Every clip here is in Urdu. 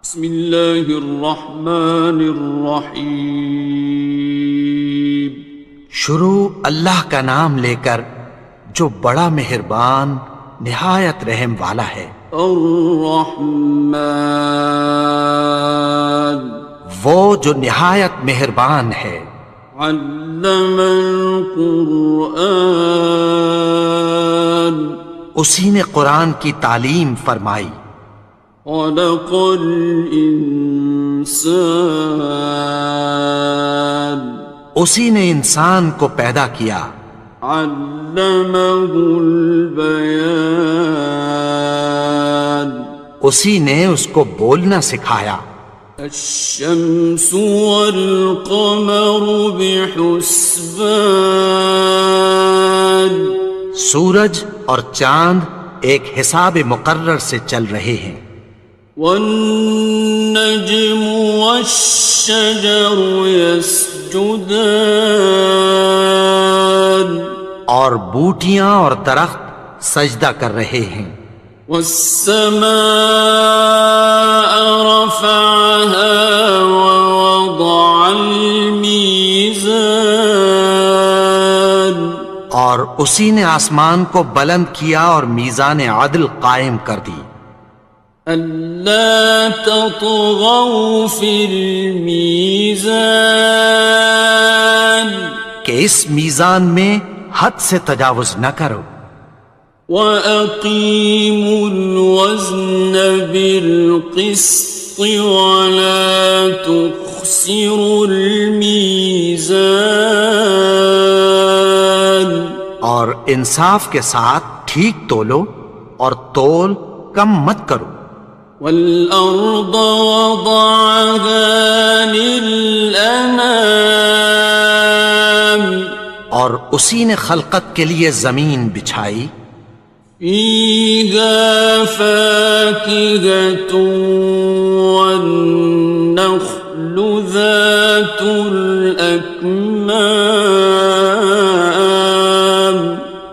بسم اللہ الرحمن الرحیم۔ شروع اللہ کا نام لے کر جو بڑا مہربان نہایت رحم والا ہے۔ الرحمن، وہ جو نہایت مہربان ہے۔ علم القرآن، اسی نے قرآن کی تعلیم فرمائی۔ خلق الانسان، اسی نے انسان کو پیدا کیا۔ علمہ البیان، اسی نے اس کو بولنا سکھایا۔ الشمس والقمر بحسبان، سورج اور چاند ایک حساب مقرر سے چل رہے ہیں۔ والنجم والشجر يسجدان، اور بوٹیاں اور درخت سجدہ کر رہے ہیں۔ والسماء رفعها ووضع الميزان، اور اسی نے آسمان کو بلند کیا اور میزان عدل قائم کر دی۔ ألا تطغوا في الميزان، کہ اس میزان میں حد سے تجاوز نہ کرو۔ وَأَقِيمُوا الْوَزْنَ بِالْقِسْطِ وَلَا تُخْسِرُوا الْمِيزَانَ، اور انصاف کے ساتھ ٹھیک تولو اور تول کم مت کرو۔ وَالْأَرْضَ وَضَعَهَا لِلْأَنَامِ، اور اسی نے خلقت کے لیے زمین بچھائی۔ فِيهَا فَاكِهَةٌ وَالنَّخْلُ ذَاتُ الْأَكْمَامِ،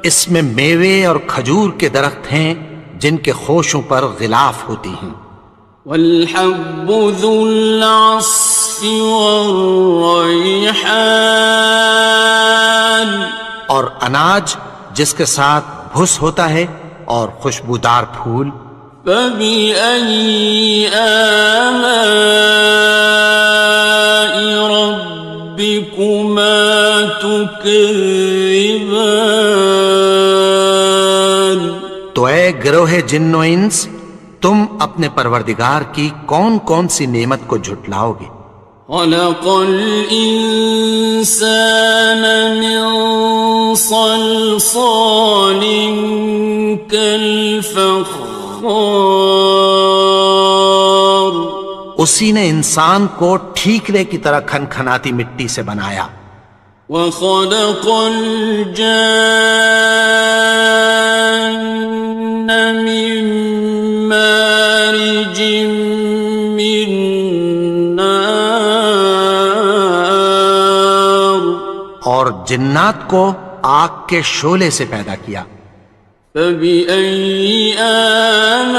اس میں میوے اور کھجور کے درخت ہیں جن کے خوشوں پر غلاف ہوتی ہیں۔ وَالْحَبُّ ذُو الْعَصْفِ وَالرَّيْحَانِ، اور اناج جس کے ساتھ بھس ہوتا ہے اور خوشبودار پھول۔ فَبِأَيِّ آلَاءِ رَبِّكُمَا تُكَذِّبَانِ، تو اے گروہ جن و انس، تم اپنے پروردگار کی کون کون سی نعمت کو جھٹلاؤ گے؟ خَلَقَ الْإِنسَانَ مِنْ صَلْصَالٍ كَالْفَخَّارِ، اسی نے انسان کو ٹھیکرے کی طرح کھنکھناتی مٹی سے بنایا۔ وَخَلَقَ الْجَانَّ مِن مَّارِجٍ مِّن نَّارٍ، اور جنات کو آگ کے شعلے سے پیدا کیا۔ فَبِأَيِّ آلَاءِ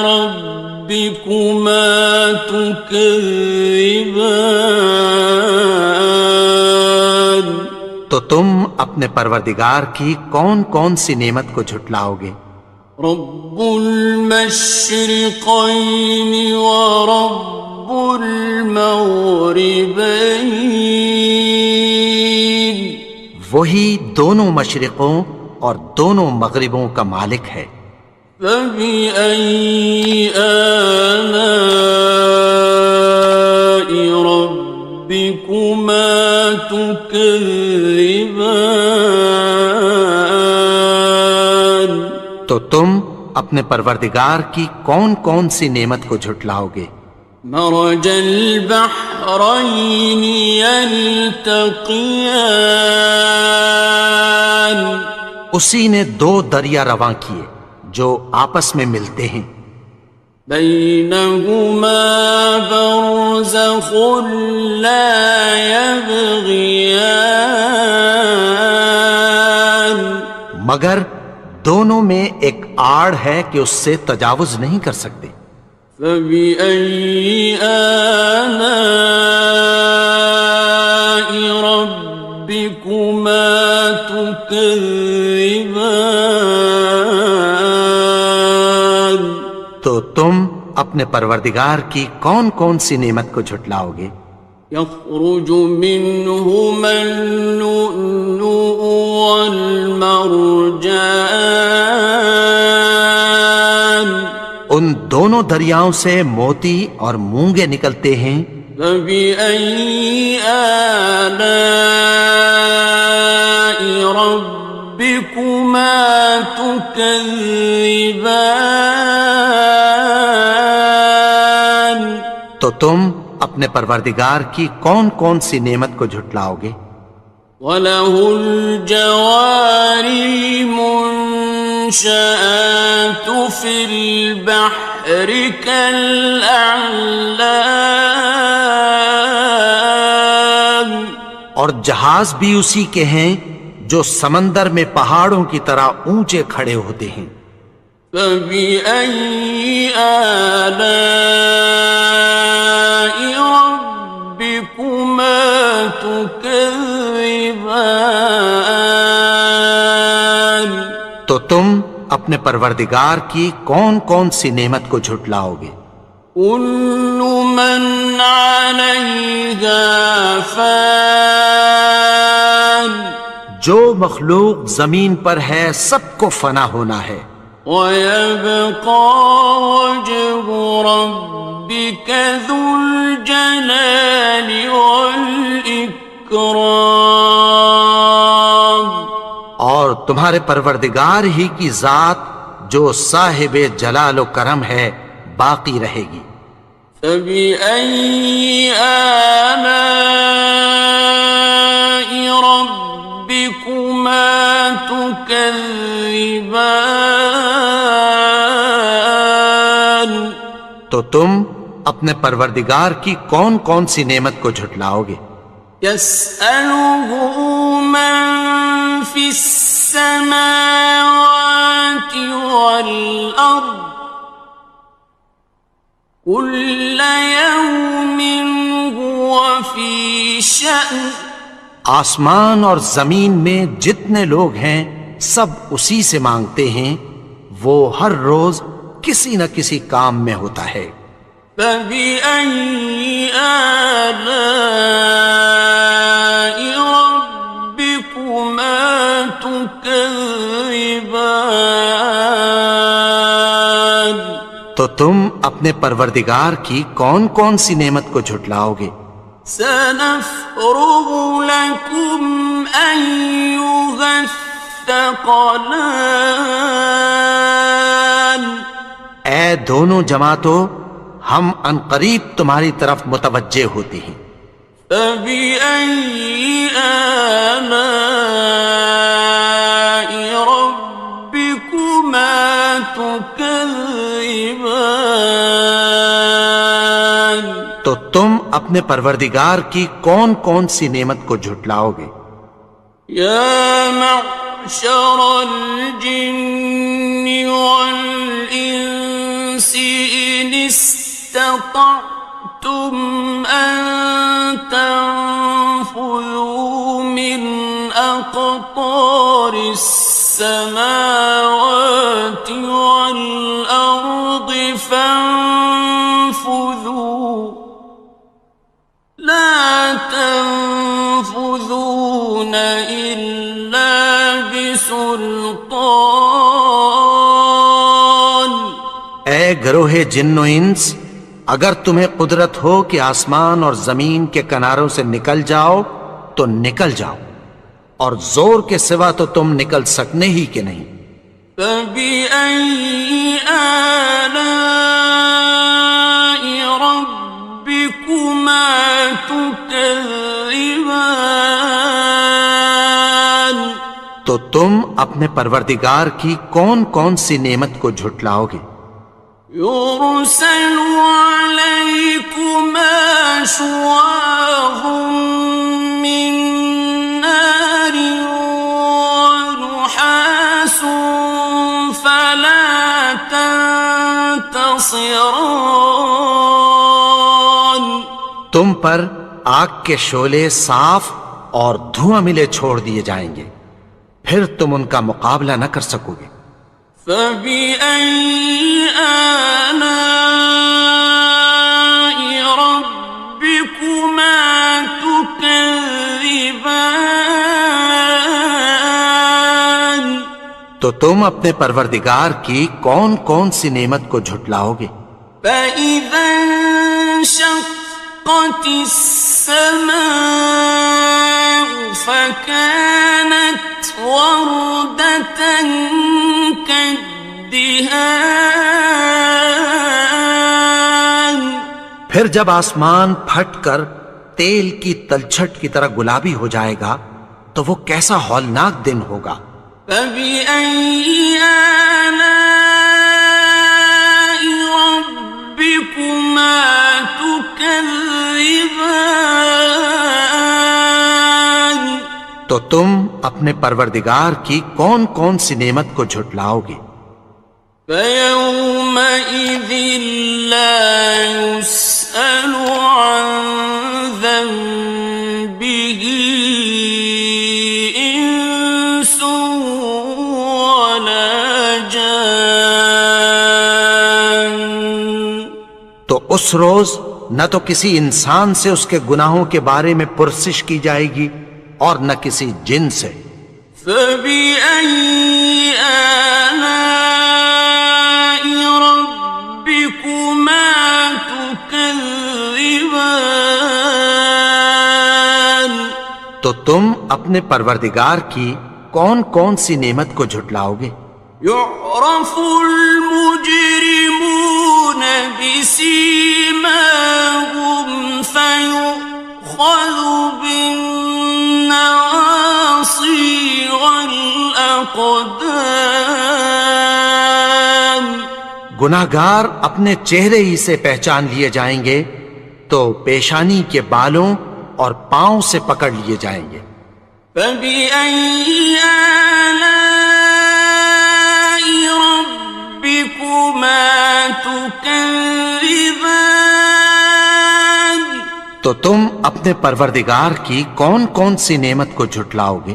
رَبِّكُمَا تُكَذِّبَانِ، تو تم اپنے پروردگار کی کون کون سی نعمت کو جھٹلاؤ گے؟ رب المشرقین ورب المغربین، وہی دونوں مشرقوں اور دونوں مغربوں کا مالک ہے۔ فَبِأَيِّ آلَاءِ رَبِّكُمَا تُكَذِّبَانِ، تو تم اپنے پروردگار کی کون کون سی نعمت کو جھٹلاؤ گے؟ مرج البحرین یلتقیان، اسی نے دو دریا رواں کیے جو آپس میں ملتے ہیں۔ بینہما برزخ لا یبغیان، مگر دونوں میں ایک آڑ ہے کہ اس سے تجاوز نہیں کر سکتے۔ فبأي آلاء ربكما تكذبان؟ تو تم اپنے پروردگار کی کون کون سی نعمت کو جھٹلاؤ گے؟ يخرج منهما اللؤلؤ والمرجان، ان دونوں دریاؤں سے موتی اور مونگے نکلتے ہیں۔ فبأي آلاء ربكما تكذبان؟ تو تم اپنے پروردگار کی کون کون سی نعمت کو جھٹلاؤ گے؟ وَلَهُ الْجَوَارِ الْمُنشَآتُ فِي الْبَحْرِ كَالْأَعْلَامِ، اور جہاز بھی اسی کے ہیں جو سمندر میں پہاڑوں کی طرح اونچے کھڑے ہوتے ہیں۔ فَبِأَيِّ آلَاءِ رَبِّكُمَا تُكَذِّبَانِ؟ تو تم اپنے پروردگار کی کون کون سی نعمت کو جھٹلاؤ گے؟ كُلُّ مَنْ عَلَيْهَا فَانٍ، جو مخلوق زمین پر ہے سب کو فنا ہونا ہے۔ وَيَبْقَى وَجْهُ رَبِّكَ ذُو الْجَلَالِ وَالْإِكْرَامِ، اور تمہارے پروردگار ہی کی ذات جو صاحب جلال و کرم ہے باقی رہے گی۔ فَبِأَيِّ آلَاءِ رَبِّكُمَا تُكَذِّبَانِ؟ تو تم اپنے پروردگار کی کون کون سی نعمت کو جھٹلاؤ گے؟ يَسْأَلُهُ مَن فِي السَّمَاوَاتِ وَالْأَرْضِ كُلَّ يَوْمٍ هُوَ فِي شَأْنٍ، آسمان اور زمین میں جتنے لوگ ہیں سب اسی سے مانگتے ہیں، وہ ہر روز کسی نہ کسی کام میں ہوتا ہے۔ فَبِأَيِّ آلَاءِ رَبِّكُمَا تُكَذِّبَانِ؟ تو تم اپنے پروردگار کی کون کون سی نعمت کو جھٹلاؤ گے؟ سَنَفْرُغُ لَكُمْ أَيُّهَ الثَّقَلَانِ، اے دونوں جماعتوں، ہم عنقریب تمہاری طرف متوجہ ہوتے ہیں۔ فَبِأَيِّ آلَاءِ رَبِّكُمَا تُكَذِّبَانِ؟ تو تم اپنے پروردگار کی کون کون سی نعمت کو جھٹلاؤ گے؟ يَا مَعْشَرَ الْجِنِّ وَالْإِنسِ إِنِ اسْتَطَعْتُمْ أَن تَنفُذُوا مِنْ أَقْطَارِ السَّمَاوَاتِ وَالْأَرْضِ فَانفُذُوا لَا تَنفُذُونَ إِلَّا بِسُلْطَانٍ۔ اے گروہ جن و انس، اگر تمہیں قدرت ہو کہ آسمان اور زمین کے کناروں سے نکل جاؤ تو نکل جاؤ، اور زور کے سوا تو تم نکل سکنے ہی کہ نہیں۔ فَبِأَيِّ آلَاءِ رَبِّكُمَا تُكَذِّبَانِ؟ تو تم اپنے پروردگار کی کون کون سی نعمت کو جھٹلاؤ گے؟ يُرْسَلُ عَلَيْكُمَا شُوَاظٌ مِّن نَّارٍ وَنُحَاسٌ ينتصران. تم پر آگ کے شعلے صاف اور دھواں ملے چھوڑ دیے جائیں گے، پھر تم ان کا مقابلہ نہ کر سکو گے۔ فبأي آلاء ربكما تكذبان. تو تم اپنے پروردگار کی کون کون سی نعمت کو جھٹلاؤ گے؟ فإذا انشقت السماء فكانت وردة كالدهان. پھر جب آسمان پھٹ کر تیل کی تلچھٹ کی طرح گلابی ہو جائے گا تو وہ کیسا ہولناک دن ہوگا۔ فبأي آلاء ربكما تكذبان. تو تم اپنے پروردگار کی کون کون سی نعمت کو جھٹلاؤ گے؟ فيومئذ لا يسأل عن ذنبه إنس ولا جان. تو اس روز نہ تو کسی انسان سے اس کے گناہوں کے بارے میں پرسش کی جائے گی اور نہ کسی جن سے۔ فبأي آلاء ربكما تكذبان. تو تم اپنے پروردگار کی کون کون سی نعمت کو جھٹلاؤ گے؟ يعرف المجرمون بسيماهم فيؤخذ بالنواصي والأقدام. گناہگار اپنے چہرے ہی سے پہچان لیے جائیں گے تو پیشانی کے بالوں اور پاؤں سے پکڑ لیے جائیں گے۔ فبأي آلاء ربكما تكذبان. تو تم اپنے پروردگار کی کون کون سی نعمت کو جھٹلاؤ گے؟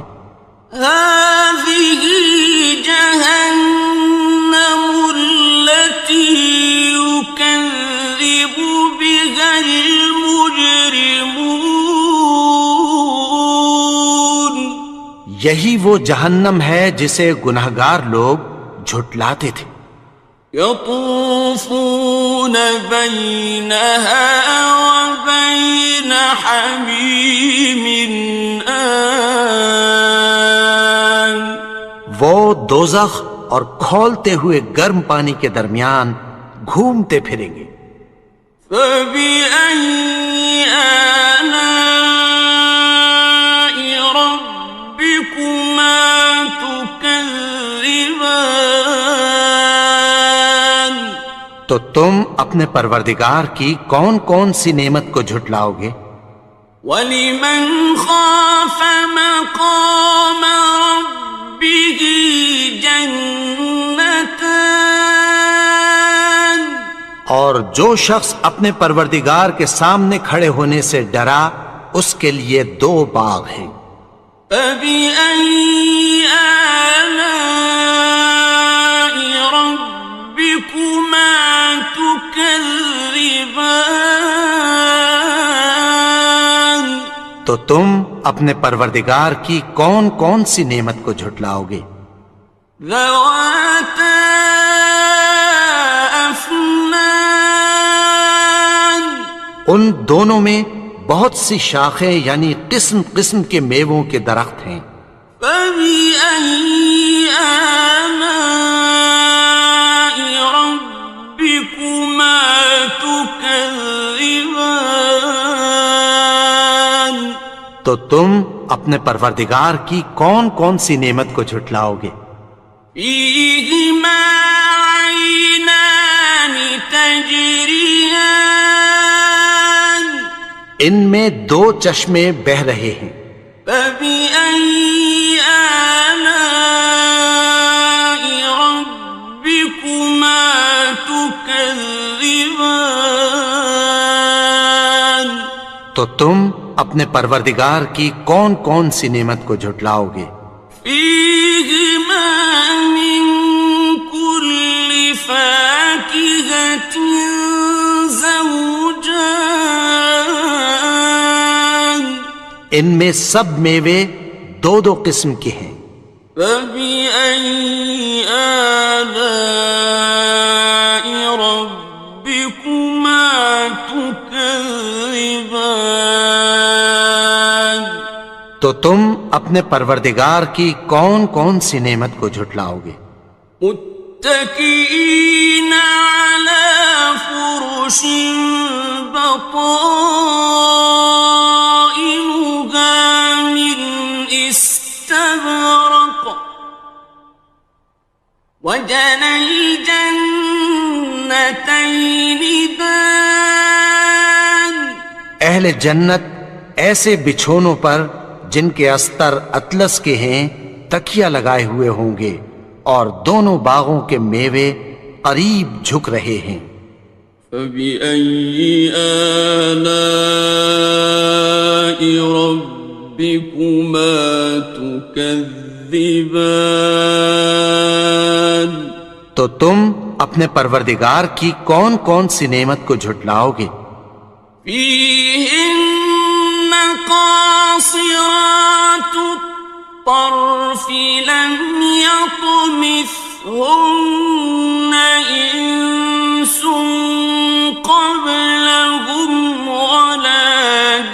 هذه جهنم التي يكذب بها المجرمون. یہی وہ جہنم ہے جسے گناہگار لوگ جھٹلاتے تھے۔ يطوفون بينها وبين حميم آن. وہ دوزخ اور کھولتے ہوئے گرم پانی کے درمیان گھومتے پھریں گے۔ فبأي آلاء ربكما تكذبان. تو تم اپنے پروردگار کی کون کون سی نعمت کو جھٹلاؤ گے؟ وَلِمَنْ خَافَ مَقَامَ رَبِّهِ جَنَّتَانِ. اور جو شخص اپنے پروردگار کے سامنے کھڑے ہونے سے ڈرا اس کے لیے دو باغ ہیں۔ فَبِأَيِّ آلَاءِ رَبِّكُمَا تُكَذِّبَانِ. تو تم اپنے پروردگار کی کون کون سی نعمت کو جھٹلاؤ گے؟ ذَوَاتَا أَفْنَانٍ. ان دونوں میں بہت سی شاخیں یعنی قسم قسم کے میووں کے درخت ہیں۔ فَبِأَيِّ آلَاءِ رَبِّكُمَا تُكَذِّبَانِ. تو تم اپنے پروردگار کی کون کون سی نعمت کو جھٹلاؤ گے؟ فِيهِمَا عَيْنَانِ تَجْرِيَانِ. ان میں دو چشمے بہہ رہے ہیں۔ فَبِأَيِّ آلَاءِ رَبِّكُمَا تُكَذِّبَانِ. تكذبان تو تم اپنے پروردگار کی کون کون سی نعمت کو جھٹلاؤ گے؟ فيهما من كل فاكهة زوجان ان میں سب میوے دو دو قسم کے ہیں۔ فبأي آلاء ربكما تكذبان تو تم اپنے پروردگار کی کون کون سی نعمت کو جھٹلاؤ گے؟ متكئين على فرش بطائنها من استبرق وجنى الجنتين دان اہل جنت ایسے بچھونوں پر جن کے استر اطلس کے ہیں تکیہ لگائے ہوئے ہوں گے، اور دونوں باغوں کے میوے قریب جھک رہے ہیں۔ فبأي آلاء ربكما تكذبان تو تم اپنے پروردگار کی کون کون سی نعمت کو جھٹلاؤ گے؟ فيهن قاصرات الطرف لم يطمثهن إنس قبلهم ولا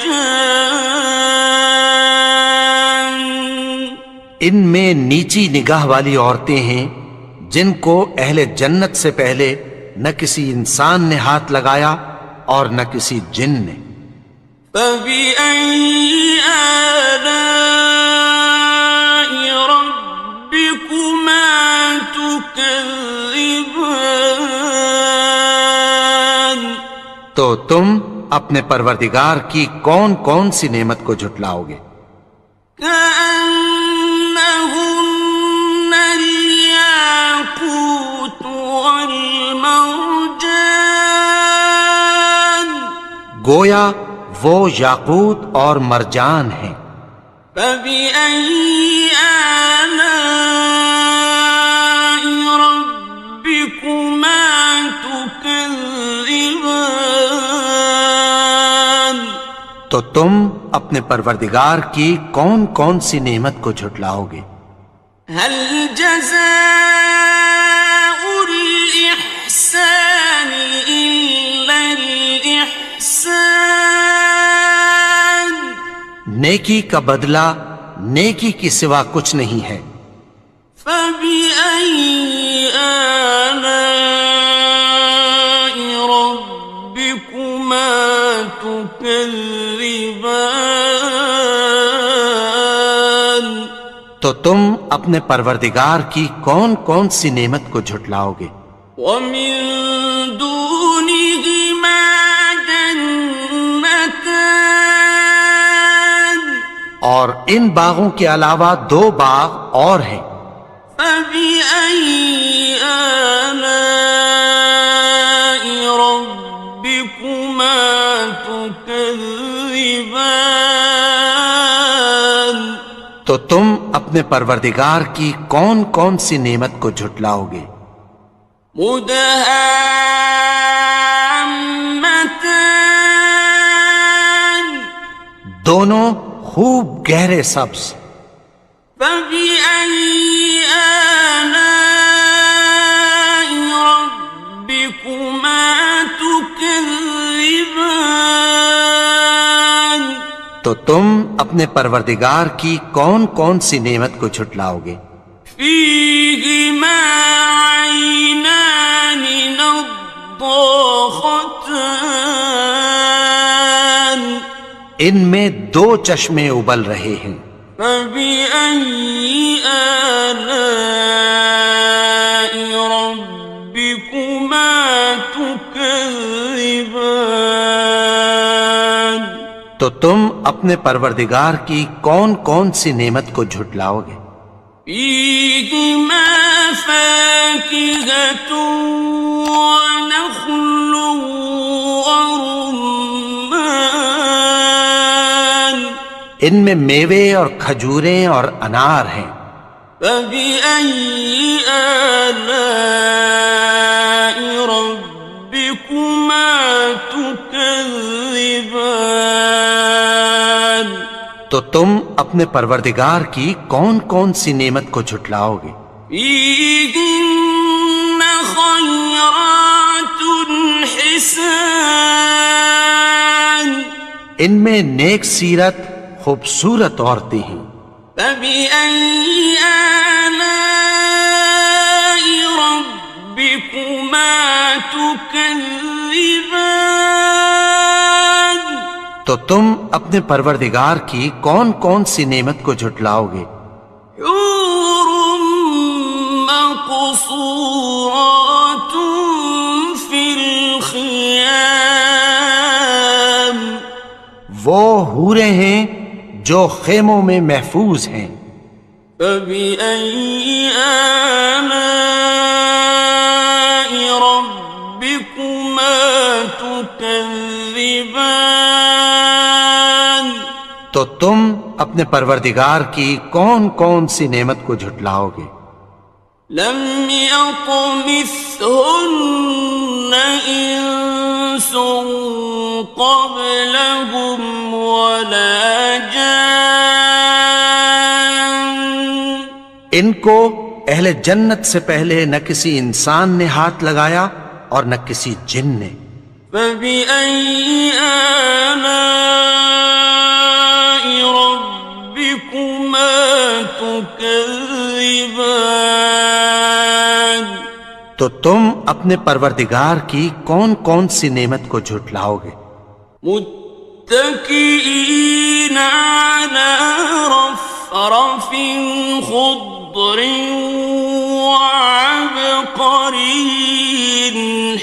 جان ان میں نیچی نگاہ والی عورتیں ہیں جن کو اہل جنت سے پہلے نہ کسی انسان نے ہاتھ لگایا اور نہ کسی جن نے۔ فبأي آلاء ربكما تكذبان تو تم اپنے پروردگار کی کون کون سی نعمت کو جھٹلاؤ گے؟ كأنهن الياقوت والمرجان گویا وہ یاقوت اور مرجان ہیں۔ فبأي آلاء ربكما تكذبان تو تم اپنے پروردگار کی کون کون سی نعمت کو جھٹلاؤ گے؟ هل جزاء الإحسان إلا الإحسان نیکی کا بدلہ نیکی کی سوا کچھ نہیں ہے۔ فبأي آلاء ربكما تكذبان تو تم اپنے پروردگار کی کون کون سی نعمت کو جھٹلاؤ گے؟ ومن دونهما جنتان اور ان باغوں کے علاوہ دو باغ اور ہیں۔ فبأي آلاء ربكما تكذبان تو تم اپنے پروردگار کی کون کون سی نعمت کو جھٹلاؤ گے؟ مدهامتان دونوں خوب گہرے سبز۔ فبأي آلاء ربكما تكذبان تو تم اپنے پروردگار کی کون کون سی نعمت کو جھٹلاؤ گے؟ فيهما عينان نضاختان ان میں دو چشمے ابل رہے ہیں۔ فبأي آلاء ربكما تكذبان تو تم اپنے پروردگار کی کون کون سی نعمت کو جھٹلاؤ گے؟ فيهما فاكهة ونخل ورمان ان میں میوے اور کھجوریں اور انار ہیں. فبأي آلاء ربكما تكذبان تو تم اپنے پروردگار کی کون کون سی نعمت کو جھٹلاؤ گے؟ فيهن خيرات حسان ان میں نیک سیرت خوبصورت عورتیں ہیں. فبأي آلاء ربكما تكذبان تو تم اپنے پروردگار کی کون کون سی نعمت کو جھٹلاؤ گے؟ حور مقصورات في الخيام وہ حوریں ہیں جو خیموں میں محفوظ ہیں. فبأي آلاء ربكما تكذبان تو تم اپنے پروردگار کی کون کون سی نعمت کو جھٹلاؤ گے؟ لم يطمثهن إنس قبلهم ولا جان ان کو اہل جنت سے پہلے نہ کسی انسان نے ہاتھ لگایا اور نہ کسی جن نے. فبأي آلاء ربكما تكذبان تو تم اپنے پروردگار کی کون کون سی نعمت کو جھٹلاؤ گے؟ متكئين على رفرف خضر وعبقري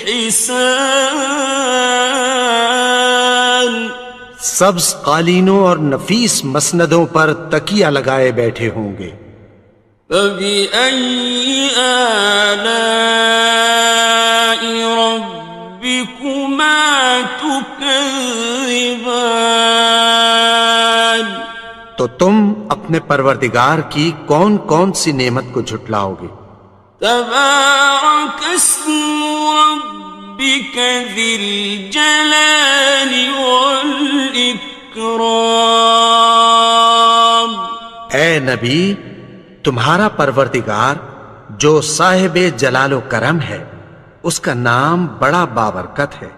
حسان سبز قالینوں اور نفیس مسندوں پر تکیہ لگائے بیٹھے ہوں گے. فبأي آلاء ربكما تكذبان تو تم اپنے پروردگار کی کون کون سی نعمت کو جھٹلاؤ گے؟ تبارك اسم ربك ذي الجلال والإكرام اے نبی، تمہارا پروردگار جو صاحب جلال و کرم ہے، اس کا نام بڑا بابرکت ہے.